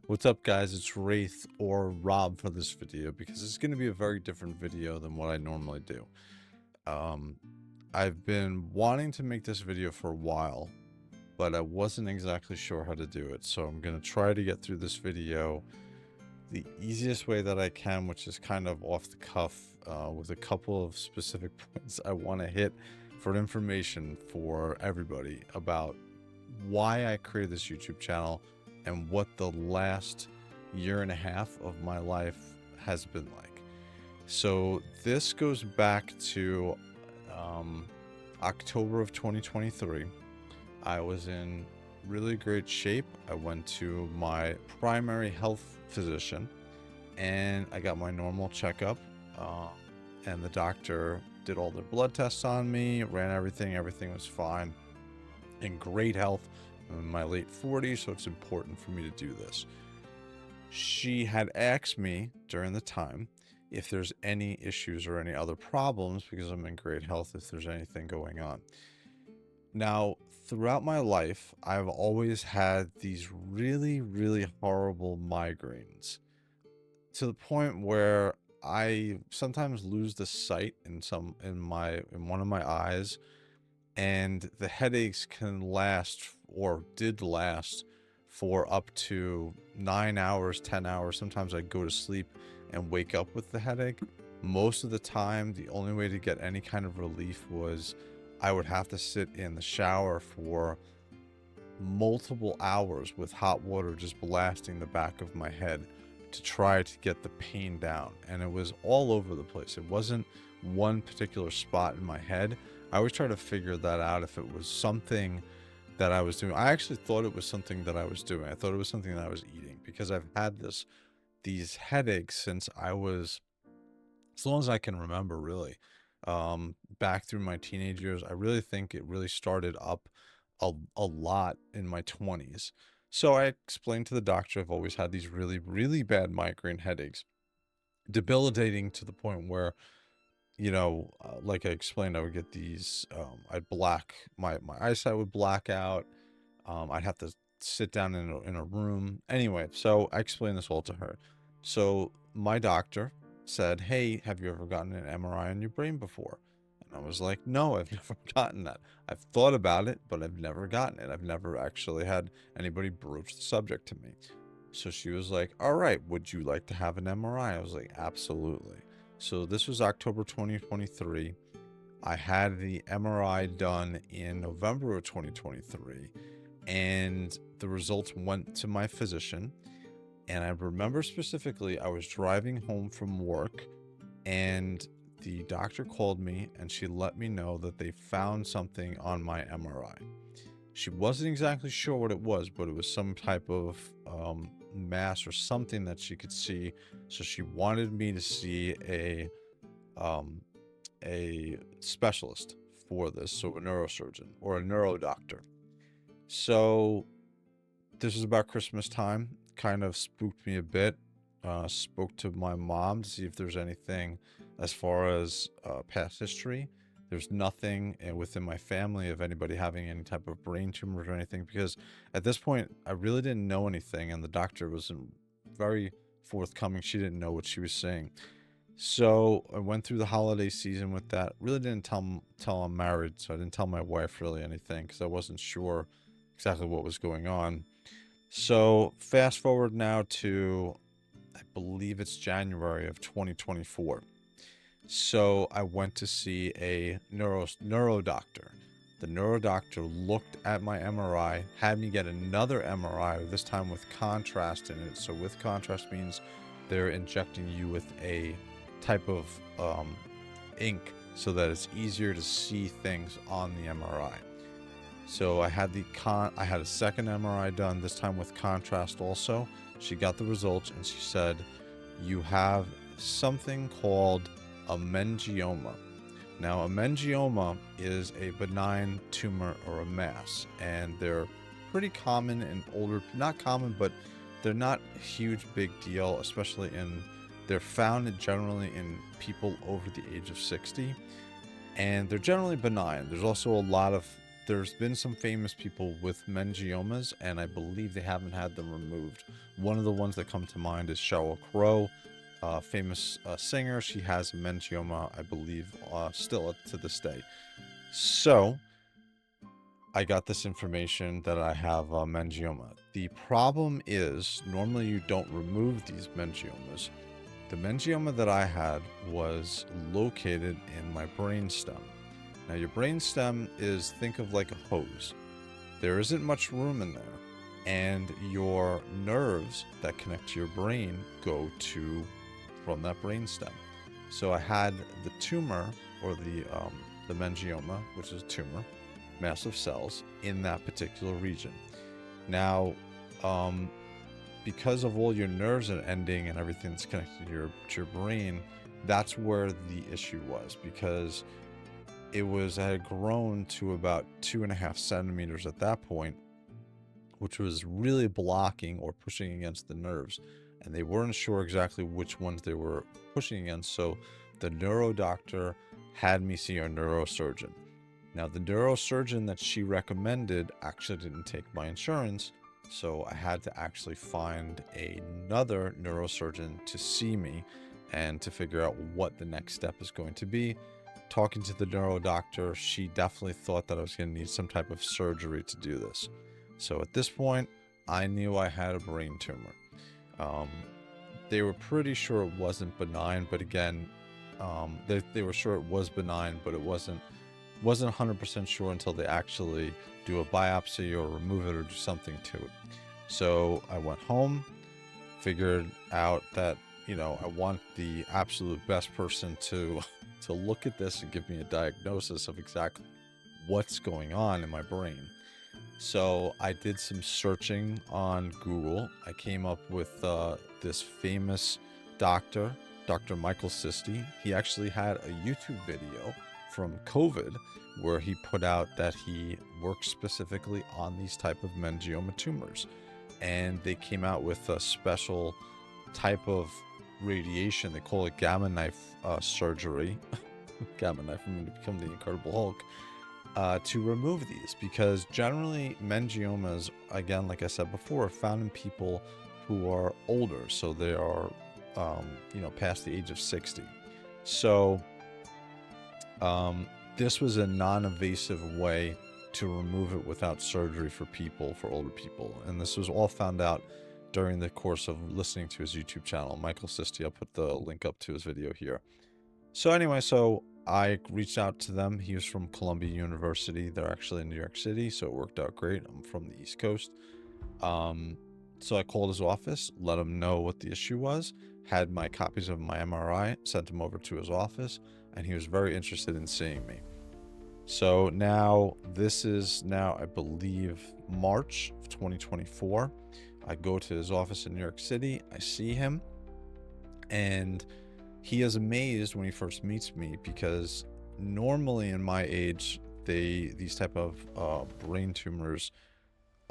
What's up, guys? It's Wraith or Rob for this video because it's going to be a very different video than what I normally do. Um, I've been wanting to make this video for a while, but I wasn't exactly sure how to do it. So I'm going to try to get through this video the easiest way that I can, which is kind of off the cuff with a couple of specific points I want to hit for information for everybody about why I created this YouTube channel and what the last year and a half of my life has been like. So this goes back to October of 2023. I was in really great shape. I went to my primary health physician and I got my normal checkup, and the doctor did all the blood tests on me, ran everything was fine, in great health. I'm in my late 40s, so it's important for me to do this. She had asked me during the time if there's any issues or any other problems, because I'm in great health, if there's anything going on. Now, throughout my life, I've always had these really horrible migraines, to the point where I sometimes lose the sight in one of my eyes, and the headaches can last, or did last, for up to 9 hours, 10 hours. Sometimes I go to sleep and wake up with the headache. Most of the time, the only way to get any kind of relief was I would have to sit in the shower for multiple hours with hot water just blasting the back of my head to try to get the pain down. And it was all over the place. It wasn't one particular spot in my head. I always try to figure that out, if it was something that I was doing. I actually thought it was something that I was doing. I thought it was something that I was eating, because I've had these headaches since I was, as long as I can remember, really. Back through my teenage years. I really think it really started up a lot in my 20s. So I explained to the doctor I've always had these really bad migraine headaches, debilitating to the point where, like I explained, I would get these, my eyesight would black out. I'd have to sit down in a room. Anyway, so I explained this all to her. So my doctor said, "Hey, have you ever gotten an MRI on your brain before?" And I was like, "No, I've never gotten that. I've thought about it, but I've never gotten it. I've never actually had anybody broach the subject to me." So she was like, "All right, would you like to have an MRI?" I was like, "Absolutely." So this was October 2023. I had the MRI done in November of 2023, and the results went to my physician. And I remember specifically, I was driving home from work, and the doctor called me and she let me know that they found something on my MRI. She wasn't exactly sure what it was, but it was some type of mass or something that she could see. So she wanted me to see a specialist for this, so a neurosurgeon or a neuro doctor. So this was about Christmas time. Kind of spooked me a bit. Spoke to my mom to see if there's anything as far as past history. There's nothing within my family of anybody having any type of brain tumors or anything, because at this point I really didn't know anything, and the doctor wasn't very forthcoming. She didn't know what she was saying. So I went through the holiday season with that. Really didn't tell I'm married, so I didn't tell my wife really anything, because I wasn't sure exactly what was going on. So fast forward now to, I believe it's January of 2024. So I went to see a neuro doctor. The neuro doctor looked at my MRI, had me get another MRI, this time with contrast in it. So with contrast means they're injecting you with a type of ink so that it's easier to see things on the MRI. So I had a second MRI done, this time with contrast also. She got the results and she said, "You have something called a meningioma." Now, a meningioma is a benign tumor or a mass, and they're pretty common in older, not common, but they're not a huge big deal, especially they're found generally in people over the age of 60, and they're generally benign. There's also a lot of there's been some famous people with meningiomas, and I believe they haven't had them removed. One of the ones that come to mind is Sheryl Crow, famous singer. She has a meningioma, I believe, still to this day. So I got this information that I have a meningioma. The problem is, normally you don't remove these meningiomas. The meningioma that I had was located in my brainstem. Now, your brainstem is, think of like a hose. There isn't much room in there, and your nerves that connect to your brain go to from that brainstem. So I had the tumor, or the meningioma, which is a tumor, massive cells in that particular region. Now, because of all your nerves and ending and everything that's connected to your brain, that's where the issue was, because it had grown to about 2.5 centimeters at that point, which was really blocking or pushing against the nerves, and they weren't sure exactly which ones they were pushing against. So the neuro doctor had me see a neurosurgeon. Now, the neurosurgeon that she recommended actually didn't take my insurance, so I had to actually find another neurosurgeon to see me and to figure out what the next step is going to be. Talking to the neuro doctor, she definitely thought that I was going to need some type of surgery to do this. So at this point, I knew I had a brain tumor. They were pretty sure it wasn't benign, but again, they were sure it was benign, but it wasn't 100% sure until they actually do a biopsy or remove it or do something to it. So I went home, figured out that, I want the absolute best person to look at this and give me a diagnosis of exactly what's going on in my brain. So I did some searching on Google. I came up with this famous doctor, Dr. Michael Sisti. He actually had a YouTube video from COVID where he put out that he works specifically on these type of meningioma tumors, and they came out with a special type of radiation. They call it gamma knife surgery. Gamma knife, I'm going to become the Incredible Hulk, to remove these, because generally meningiomas, again, like I said before, are found in people who are older, so they are past the age of 60. So this was a non-invasive way to remove it without surgery for older people. And this was all found out during the course of listening to his YouTube channel, Michael Sisti. I'll put the link up to his video here. So anyway, so I reached out to them. He was from Columbia University. They're actually in New York City, so it worked out great. I'm from the East Coast. So I called his office, let him know what the issue was, had my copies of my MRI, sent him over to his office, and he was very interested in seeing me. So now, this is I believe, March of 2024. I go to his office in New York City. I see him, and he is amazed when he first meets me, because normally in my age, these type of brain tumors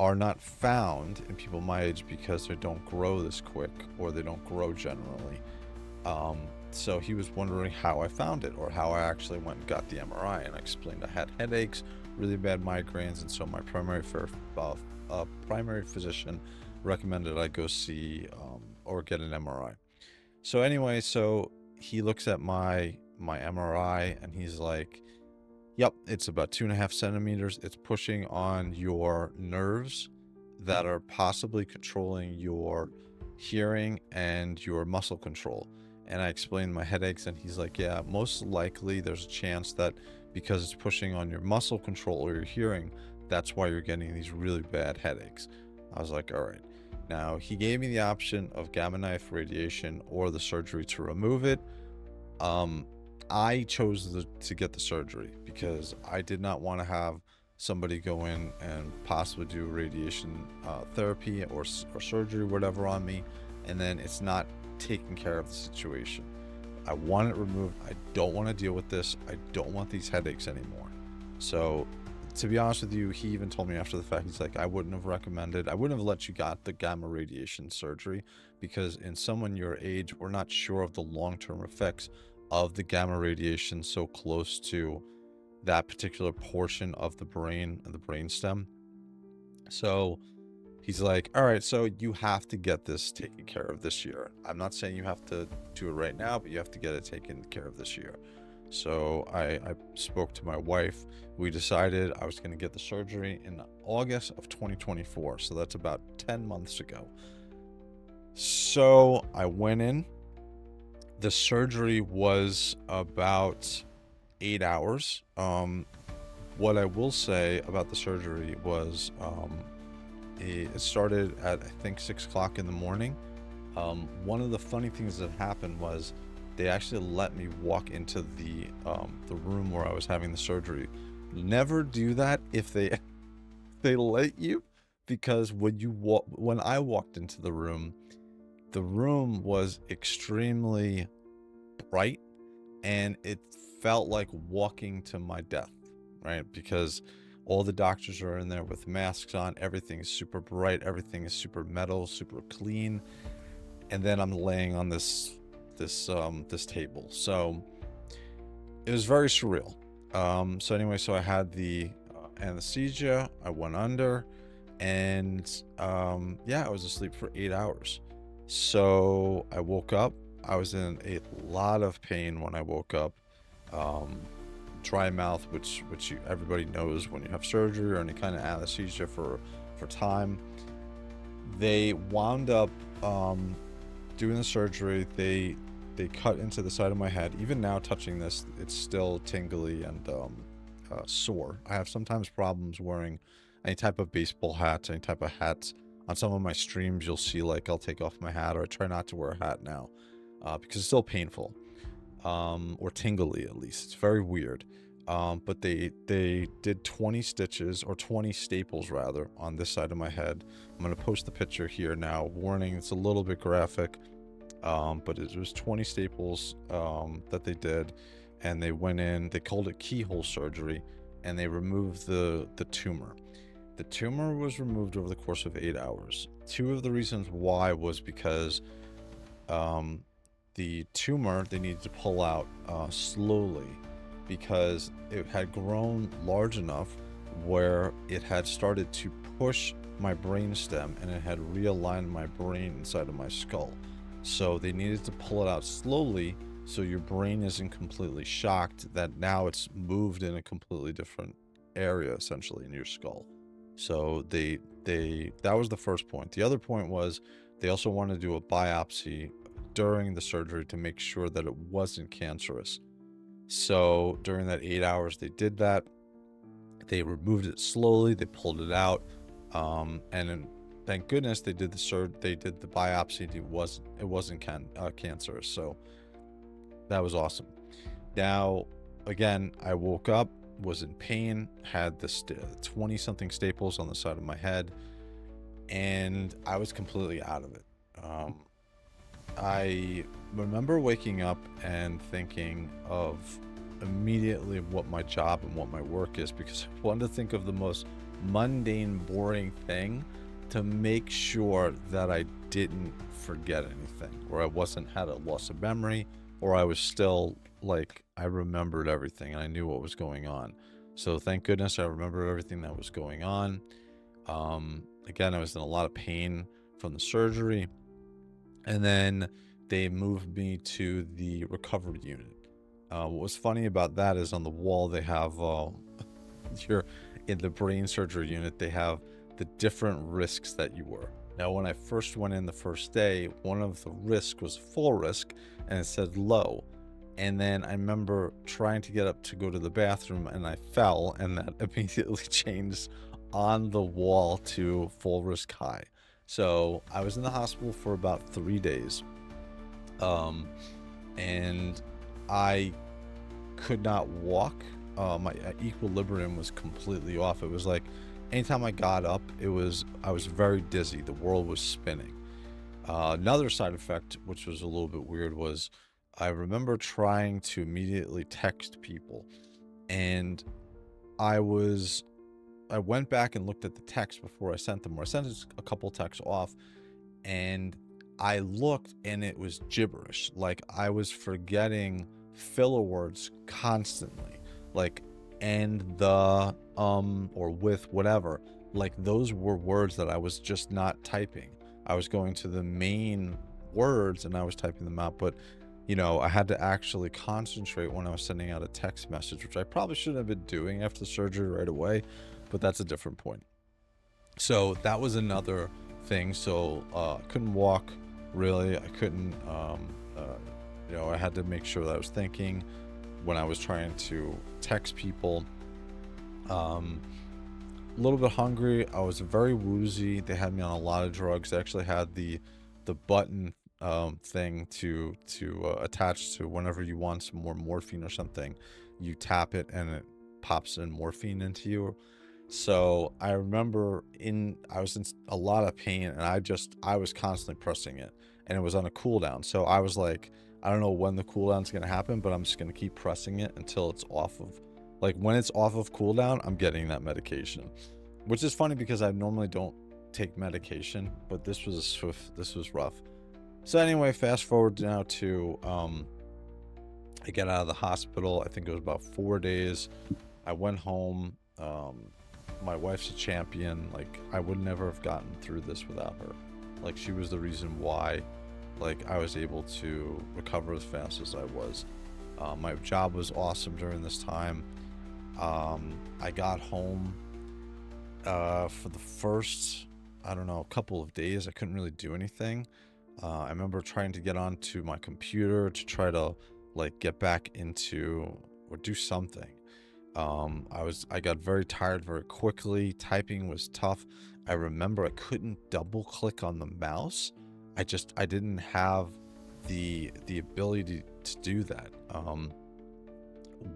are not found in people my age because they don't grow this quick, or they don't grow generally. So he was wondering how I found it, or how I actually went and got the MRI, and I explained I had headaches, really bad migraines, and so my primary physician recommended I go see or get an MRI. So anyway, so he looks at my MRI, and he's like, yep, it's about 2.5 centimeters. It's pushing on your nerves that are possibly controlling your hearing and your muscle control. And I explained my headaches, and he's like, yeah, most likely there's a chance that because it's pushing on your muscle control or your hearing, that's why you're getting these really bad headaches. I was like, all right. Now, he gave me the option of gamma knife radiation or the surgery to remove it. I chose to get the surgery because I did not want to have somebody go in and possibly do radiation therapy or surgery, whatever, on me, and then it's not taking care of the situation. I want it removed. I don't want to deal with this. I don't want these headaches anymore. So, to be honest with you, he even told me after the fact, he's like, I wouldn't have let you got the gamma radiation surgery, because in someone your age, we're not sure of the long-term effects of the gamma radiation so close to that particular portion of the brain and the brainstem. So he's like, all right, so you have to get this taken care of this year. I'm not saying you have to do it right now, but you have to get it taken care of this year. So I spoke to my wife. We decided I was going to get the surgery in August of 2024. So that's about 10 months ago. So I went in. The surgery was about 8 hours. What I will say about the surgery was it started at, I think, 6 o'clock in the morning. One of the funny things that happened was they actually let me walk into the room where I was having the surgery. Never do that if they let you, because when I walked into the room was extremely bright, and it felt like walking to my death, right? Because all the doctors are in there with masks on, everything is super bright, everything is super metal, super clean, and then I'm laying on this table. So it was very surreal. So anyway, so I had the anesthesia, I went under, and yeah, I was asleep for 8 hours. So I woke up. I was in a lot of pain when I woke up. Dry mouth, which everybody knows when you have surgery or any kind of anesthesia for time. They wound up doing the surgery. They cut into the side of my head. Even now, touching this, it's still tingly and sore. I have sometimes problems wearing any type of baseball hats, any type of hats. On some of my streams, you'll see, like, I'll take off my hat, or I try not to wear a hat now because it's still painful, or tingly at least. It's very weird. But they did 20 stitches, or 20 staples rather, on this side of my head. I'm going to post the picture here now. Warning, it's a little bit graphic, but it was 20 staples that they did, and they went in. They called it keyhole surgery, and they removed the tumor. The tumor was removed over the course of 8 hours. Two of the reasons why was because the tumor they needed to pull out slowly, because it had grown large enough where it had started to push my brainstem, and it had realigned my brain inside of my skull. So they needed to pull it out slowly so your brain isn't completely shocked that now it's moved in a completely different area, essentially, in your skull. So that was the first point. The other point was they also wanted to do a biopsy during the surgery to make sure that it wasn't cancerous. So during that 8 hours, they did that. They removed it slowly. They pulled it out, and then, thank goodness they did the biopsy. It wasn't cancerous. So that was awesome. Now, again, I woke up, was in pain, had the 20 something staples on the side of my head, and I was completely out of it. I remember waking up and thinking of immediately what my job and what my work is, because I wanted to think of the most mundane, boring thing to make sure that I didn't forget anything, or I had a loss of memory, or I was still, like, I remembered everything and I knew what was going on. So thank goodness I remembered everything that was going on. Again, I was in a lot of pain from the surgery, and then they moved me to the recovery unit. What was funny about that is on the wall they have you're in the brain surgery unit, they have the different risks that you were. Now, when I first went in the first day, one of the risks was full risk, and it said low. And then I remember trying to get up to go to the bathroom, and I fell, and that immediately changed on the wall to full risk high. So I was in the hospital for about 3 days, and I could not walk. My equilibrium was completely off. It was like anytime I got up, I was very dizzy. The world was spinning. Another side effect, which was a little bit weird, was I remember trying to immediately text people, and I went back and looked at the text before I sent them, or I sent a couple texts off, and I looked and it was gibberish. Like, I was forgetting filler words constantly. Like, and the or with whatever. Like, those were words that I was just not typing. I was going to the main words and I was typing them out, but you know, I had to actually concentrate when I was sending out a text message, which I probably shouldn't have been doing after the surgery right away, but that's a different point. So that was another thing. So I couldn't walk, really. I couldn't you know, I had to make sure that I was thinking when I was trying to text people. A little bit hungry. I was very woozy. They had me on a lot of drugs. They actually had the button thing to attach to whenever you want some more morphine or something. You tap it and it pops in morphine into you. So I remember I was in a lot of pain, and I was constantly pressing it, and it was on a cooldown. So I was like, I don't know when the cooldown's going to happen, but I'm just going to keep pressing it until it's off of, like, when it's off of cooldown, I'm getting that medication, which is funny because I normally don't take medication, but this was rough. So anyway, fast forward now to, I get out of the hospital. I think it was about 4 days. I went home. My wife's a champion. Like, I would never have gotten through this without her. Like, she was the reason why, like, I was able to recover as fast as I was. My job was awesome during this time. I got home for the first, I don't know, couple of days. I couldn't really do anything. I remember trying to get onto my computer to try to, like, get back into or do something. I got very tired very quickly. Typing was tough. I remember I couldn't double click on the mouse. I didn't have the ability to do that.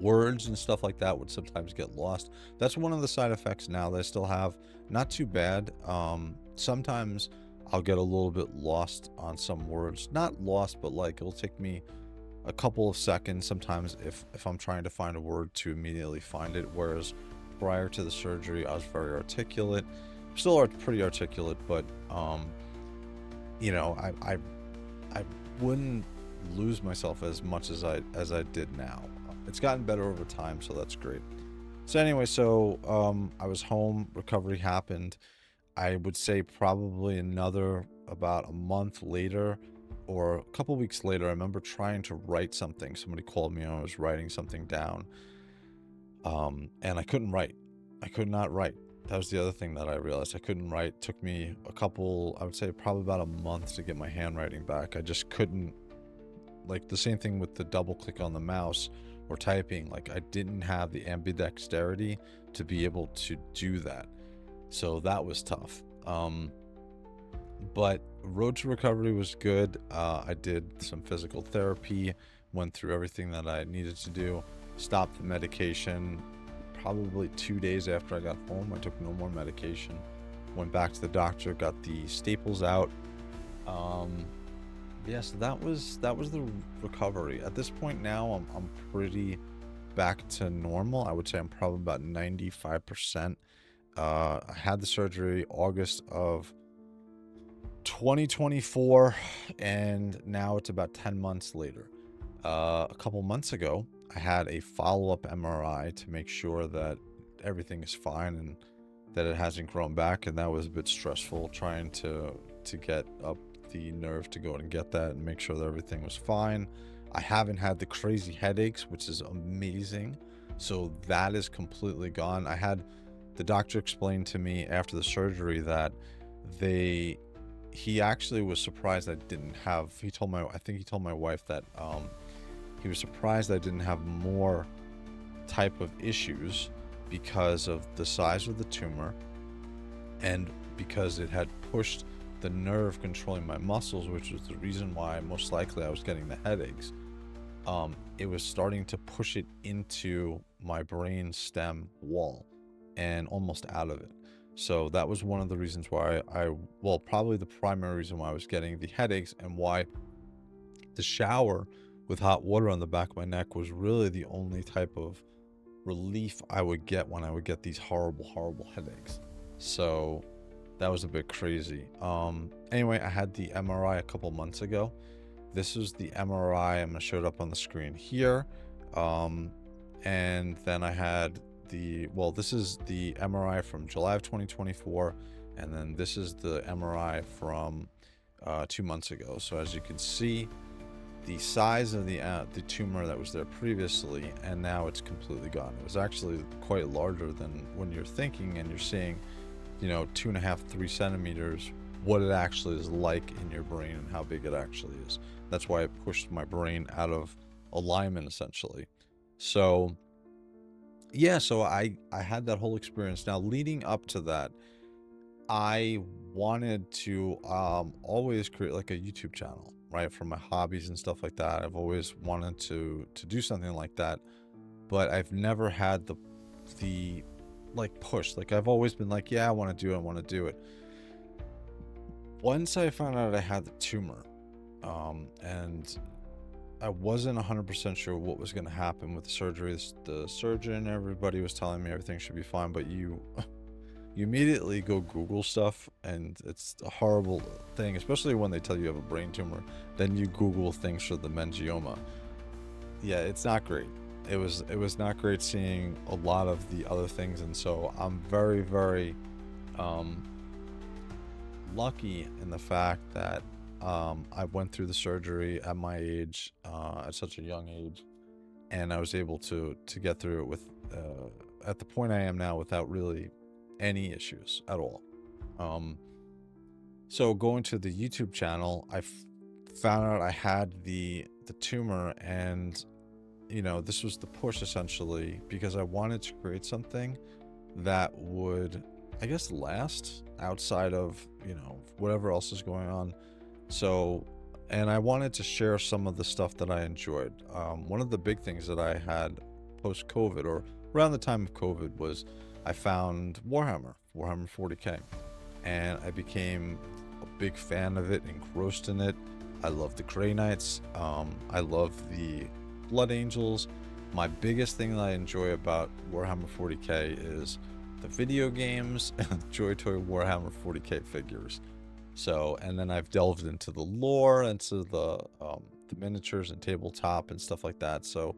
Words and stuff like that would sometimes get lost. That's one of the side effects now that I still have. Not too bad. Sometimes I'll get a little bit lost on some words. Not lost, but like, it'll take me a couple of seconds sometimes if I'm trying to find a word to immediately find it. Whereas prior to the surgery, I was very articulate. Still are pretty articulate, but you know, I wouldn't lose myself as much as I did now. It's gotten better over time, so that's great. So anyway, so I was home. Recovery happened. I would say probably another about a month later or a couple weeks later, I remember trying to write something. Somebody called me and I was writing something down. And I couldn't write. I could not write. That was the other thing that I realized. I couldn't write. It took me I would say probably about a month to get my handwriting back. I just couldn't, like, the same thing with the double click on the mouse or typing. Like, I didn't have the ambidexterity to be able to do that. So that was tough. But road to recovery was good. I did some physical therapy, went through everything that I needed to do, stopped the medication. Probably 2 days after I got home, I took no more medication. Went back to the doctor, got the staples out. Yeah, so that was the recovery. At this point now, I'm pretty back to normal. I would say I'm probably about 95%. I had the surgery August of 2024, and now it's about 10 months later. A couple months ago, I had a follow-up MRI to make sure that everything is fine and that it hasn't grown back, and that was a bit stressful, trying to get up the nerve to go and get that and make sure that everything was fine. I haven't had the crazy headaches, which is amazing. So that is completely gone. The doctor explained to me after the surgery that he actually was surprised I didn't have, I think he told my wife that he was surprised I didn't have more type of issues because of the size of the tumor and because it had pushed the nerve controlling my muscles, which was the reason why most likely I was getting the headaches. It was starting to push it into my brain stem wall and almost out of it. So that was one of the reasons why probably the primary reason why I was getting the headaches, and why the shower with hot water on the back of my neck was really the only type of relief I would get when I would get these horrible headaches. So that was a bit crazy. Anyway, I had the MRI a couple months ago. This was the MRI. I'm going to show it up on the screen here. And then I had this is the MRI from July of 2024, and then this is the MRI from 2 months ago. So as you can see, the size of the tumor that was there previously, and now it's completely gone. It was actually quite larger than when you're thinking and you're seeing, you know, 2.5, 3 centimeters, what it actually is like in your brain and how big it actually is. That's why it pushed my brain out of alignment, essentially. So yeah, so I had that whole experience. Now, leading up to that, I wanted to always create like a YouTube channel, right, for my hobbies and stuff like that. I've always wanted to do something like that, but I've never had the like push. Like I've always been like, yeah, I want to do it, I want to do it. Once I found out I had the tumor, and I wasn't 100% sure what was going to happen with the surgery. The surgeon, everybody was telling me everything should be fine, but you immediately go Google stuff, and it's a horrible thing, especially when they tell you have a brain tumor. Then you Google things for the meningioma. Yeah, it's not great. It was not great seeing a lot of the other things, and so I'm very, very lucky in the fact that I went through the surgery at my age, at such a young age, and I was able to get through it with at the point I am now without really any issues at all. So going to the YouTube channel, I found out I had the tumor, and you know, this was the push essentially, because I wanted to create something that would, I guess, last outside of, you know, whatever else is going on. So, and I wanted to share some of the stuff that I enjoyed. One of the big things that I had post-COVID, or around the time of COVID, was I found Warhammer 40K, and I became a big fan of it, engrossed in it. I love the Grey Knights. I love the Blood Angels. My biggest thing that I enjoy about Warhammer 40K is the video games and the Joy Toy Warhammer 40K figures. So, and then I've delved into the lore, into the miniatures and tabletop and stuff like that. So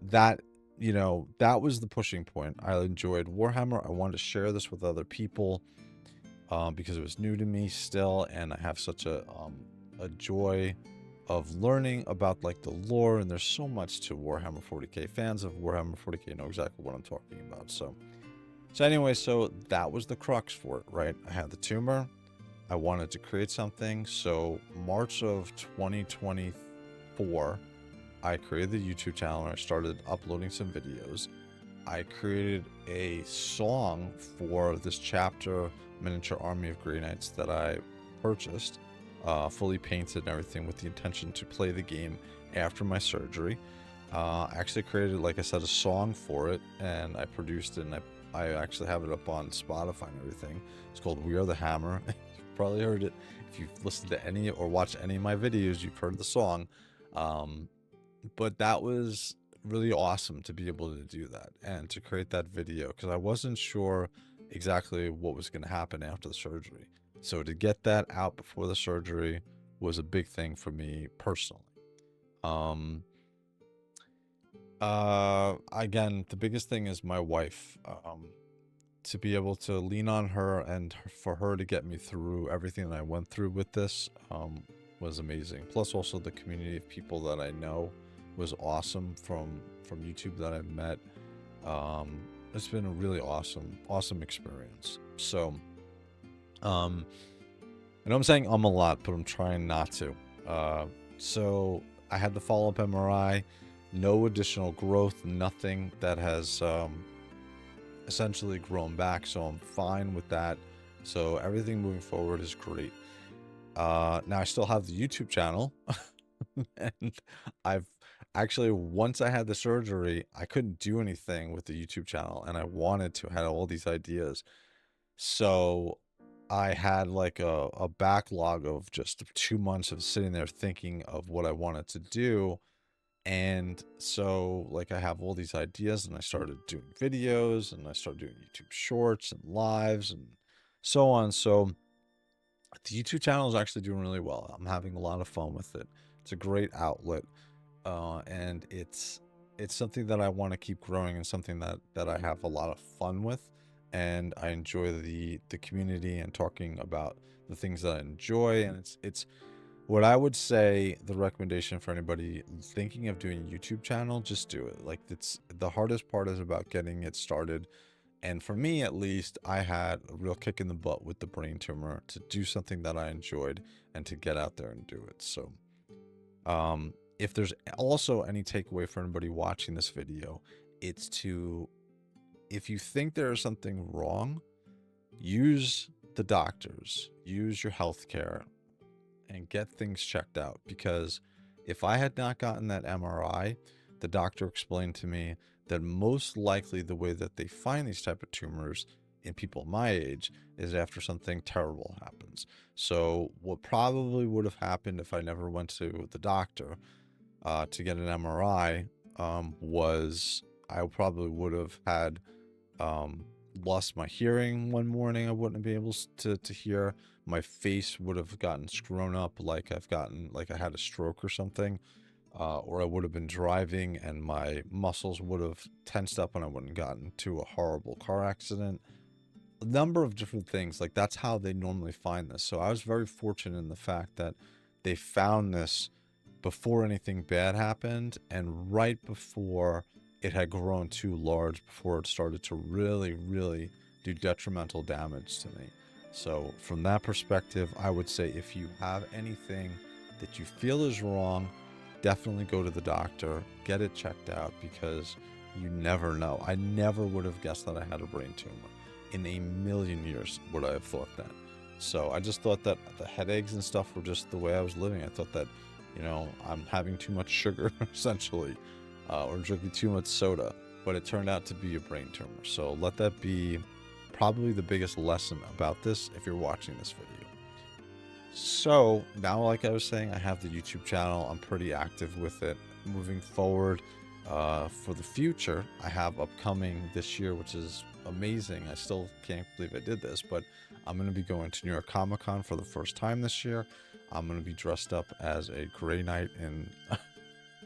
that, you know, that was the pushing point. I enjoyed Warhammer. I wanted to share this with other people because it was new to me still, and I have such a joy of learning about like the lore, and there's so much to Warhammer 40K. Fans of Warhammer 40K know exactly what I'm talking about. So anyway, so that was the crux for it, right? I had the tumor. I wanted to create something. So March of 2024, I created the YouTube channel and I started uploading some videos. I created a song for this chapter miniature army of Grey Knights that I purchased, fully painted and everything, with the intention to play the game after my surgery. I actually created, like I said, a song for it, and I produced it, and I actually have it up on Spotify and everything. It's called We Are the Hammer. You've probably heard it. If you've listened to any or watched any of my videos, you've heard the song. But that was really awesome to be able to do that and to create that video, because I wasn't sure exactly what was going to happen after the surgery. So to get that out before the surgery was a big thing for me personally. Again, the biggest thing is my wife. To be able to lean on her and for her to get me through everything that I went through with this was amazing. Plus also the community of people that I know was awesome from YouTube that I've met. It's been a really awesome experience. So I know I'm saying a lot, but I'm trying not to. So I had the follow-up MRI, no additional growth, nothing that has essentially grown back, so I'm fine with that. So everything moving forward is great. Now I still have the YouTube channel and I've actually, once I had the surgery, I couldn't do anything with the YouTube channel, and I wanted to, had all these ideas. So I had like a backlog of just 2 months of sitting there thinking of what I wanted to do. And so like I have all these ideas, and I started doing videos, and I started doing YouTube shorts and lives and so on. So the YouTube channel is actually doing really well. I'm having a lot of fun with it. It's a great outlet, and it's it's something that I want to keep growing, and something that I have a lot of fun with, and I enjoy the community and talking about the things that I enjoy. And it's what I would say, the recommendation for anybody thinking of doing a YouTube channel, just do it. Like, it's the hardest part is about getting it started. And for me, at least, I had a real kick in the butt with the brain tumor to do something that I enjoyed and to get out there and do it. So, if there's also any takeaway for anybody watching this video, it's to, if you think there is something wrong, use the doctors, use your healthcare, and get things checked out. Because if I had not gotten that MRI, the doctor explained to me that most likely the way that they find these type of tumors in people my age is after something terrible happens. So what probably would have happened if I never went to the doctor to get an MRI was I probably would have had lost my hearing one morning. I wouldn't be able to hear. My face would have gotten screwed up like I had a stroke or something. Or I would have been driving and my muscles would have tensed up and I wouldn't gotten into a horrible car accident. A number of different things. Like, that's how they normally find this. So I was very fortunate in the fact that they found this before anything bad happened, and right before it had grown too large, before it started to really, really do detrimental damage to me. So from that perspective, I would say if you have anything that you feel is wrong, definitely go to the doctor, get it checked out, because you never know. I never would have guessed that I had a brain tumor. In a million years would I have thought that. So I just thought that the headaches and stuff were just the way I was living. I thought that, you know, I'm having too much sugar, essentially, or drinking too much soda. But it turned out to be a brain tumor. So let that be probably the biggest lesson about this if you're watching this video. So now, like I was saying, I have the YouTube channel. I'm pretty active with it. Moving forward, for the future, I have upcoming this year, which is amazing. I still can't believe I did this, but I'm going to be going to New York Comic Con for the first time this year. I'm going to be dressed up as a Grey Knight in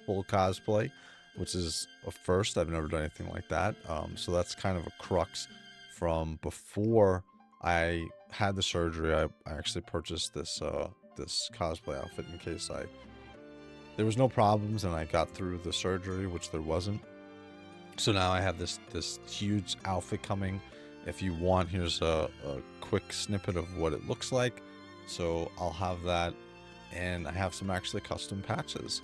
full cosplay, which is a first. I've never done anything like that. So that's kind of a crux from before I had the surgery. I actually purchased this this cosplay outfit in case there was no problems and I got through the surgery, which there wasn't. So now I have this huge outfit coming. If you want, here's a quick snippet of what it looks like. So I'll have that, and I have some actually custom patches,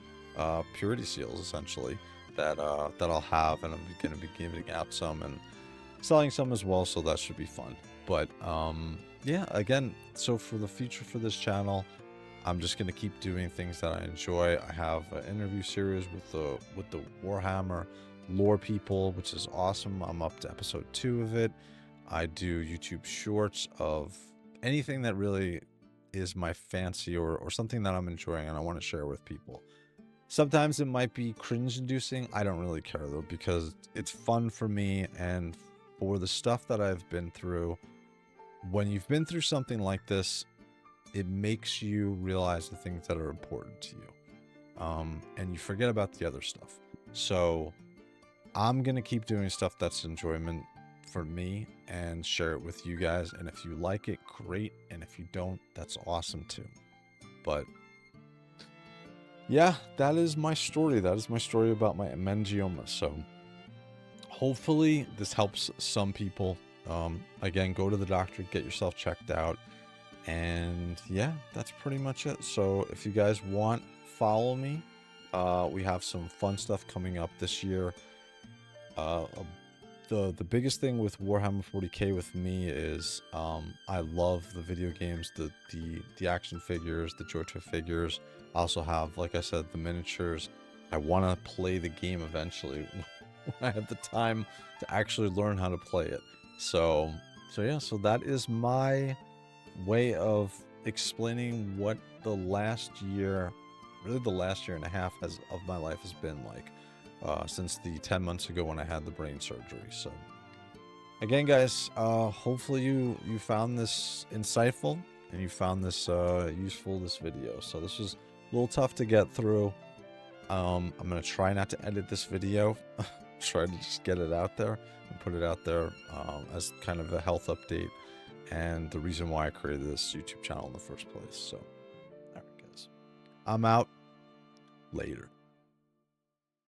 purity seals essentially, that I'll have, and I'm going to be giving out some and selling some as well. So that should be fun. But yeah, again, so for the future for this channel, I'm just going to keep doing things that I enjoy. I have an interview series with the Warhammer lore people, which is awesome. I'm up to episode 2 of it. I do YouTube shorts of anything that really is my fancy or something that I'm enjoying and I want to share with people. Sometimes it might be cringe inducing. I don't really care though, because it's fun for me, and for the stuff that I've been through. When you've been through something like this, it makes you realize the things that are important to you, and you forget about the other stuff. So I'm gonna keep doing stuff that's enjoyment for me and share it with you guys, and if you like it, great, and if you don't, that's awesome too. But yeah, that is my story. That is my story about my meningioma. So hopefully this helps some people. Again, go to the doctor, get yourself checked out, and yeah, that's pretty much it. So if you guys want, follow me. We have some fun stuff coming up this year. The biggest thing with Warhammer 40K with me is I love the video games, the action figures, the Joy-Toy figures. I also have, like I said, the miniatures. I want to play the game eventually when I have the time to actually learn how to play it. So yeah, so that is my way of explaining what the last year, really the last year and a half of my life has been like, since the 10 months ago when I had the brain surgery. So again, guys, hopefully you found this insightful and you found this useful, this video. So this was a little tough to get through. I'm gonna try not to edit this video. Try to just get it out there and put it out there as kind of a health update and the reason why I created this YouTube channel in the first place. So, all right, guys, I'm out. Later.